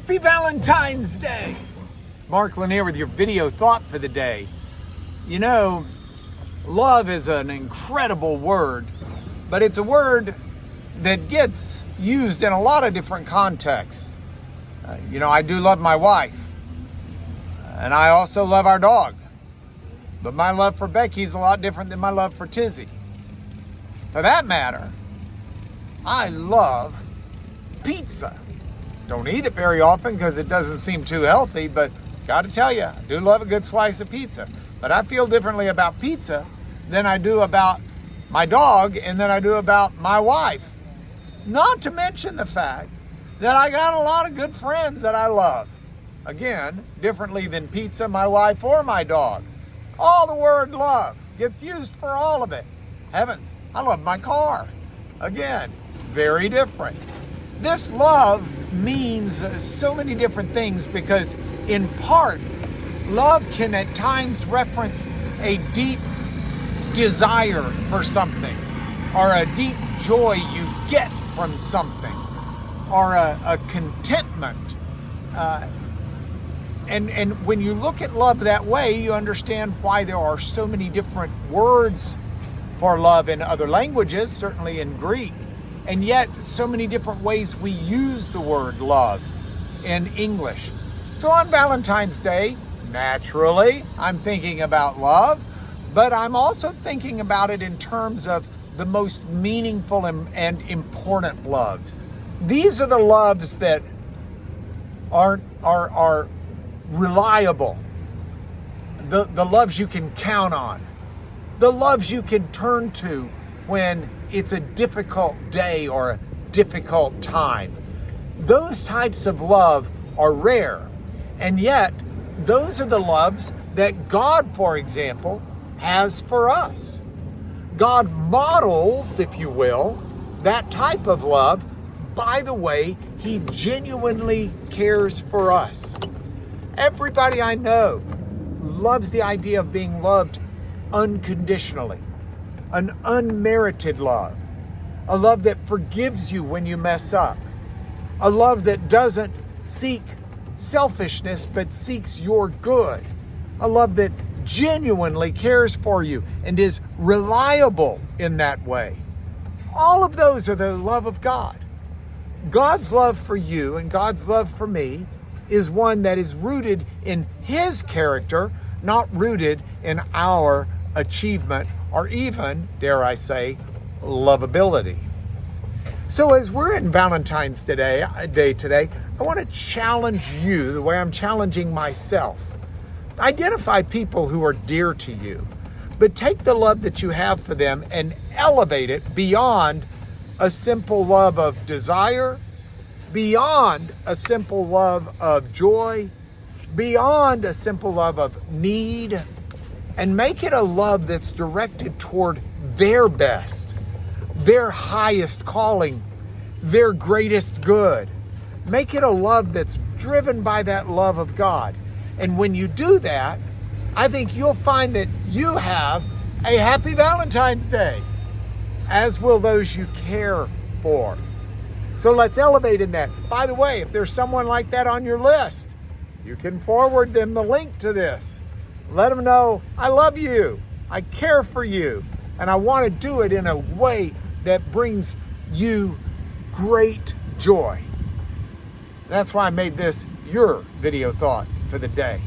Happy Valentine's Day! It's Mark Lanier with your video thought for the day. You know, love is an incredible word, but it's a word that gets used in a lot of different contexts. I do love my wife, and I also love our dog. But my love for Becky is a lot different than my love for Tizzy. For that matter, I love pizza. Don't eat it very often because it doesn't seem too healthy, but gotta tell you, I do love a good slice of pizza. But I feel differently about pizza than I do about my dog and than I do about my wife. Not to mention the fact that I got a lot of good friends that I love. Again, differently than pizza, my wife, or my dog. All the word love gets used for all of it. Heavens, I love my car. Again, very different. This love means so many different things because, in part, love can at times reference a deep desire for something, or a deep joy you get from something, or a contentment. And when you look at love that way, you understand why there are so many different words for love in other languages, certainly in Greek, and yet so many different ways we use the word love in English. So on Valentine's Day, naturally, I'm thinking about love, but I'm also thinking about it in terms of the most meaningful and important loves. These are the loves that are reliable, the loves you can count on, the loves you can turn to when it's a difficult day or a difficult time. Those types of love are rare, and yet those are the loves that God, for example, has for us. God models, if you will, that type of love by the way He genuinely cares for us. Everybody I know loves the idea of being loved unconditionally, an unmerited love, a love that forgives you when you mess up, a love that doesn't seek selfishness but seeks your good, a love that genuinely cares for you and is reliable in that way. All of those are the love of God. God's love for you and God's love for me is one that is rooted in His character, not rooted in our achievement or even, dare I say, lovability. So as we're in Valentine's Day today, I want to challenge you the way I'm challenging myself. Identify people who are dear to you, but take the love that you have for them and elevate it beyond a simple love of desire, beyond a simple love of joy, beyond a simple love of need, and make it a love that's directed toward their best, their highest calling, their greatest good. Make it a love that's driven by that love of God. And when you do that, I think you'll find that you have a happy Valentine's Day, as will those you care for. So let's elevate in that. By the way, if there's someone like that on your list, you can forward them the link to this. Let them know, I love you, I care for you, and I want to do it in a way that brings you great joy. That's why I made this your video thought for the day.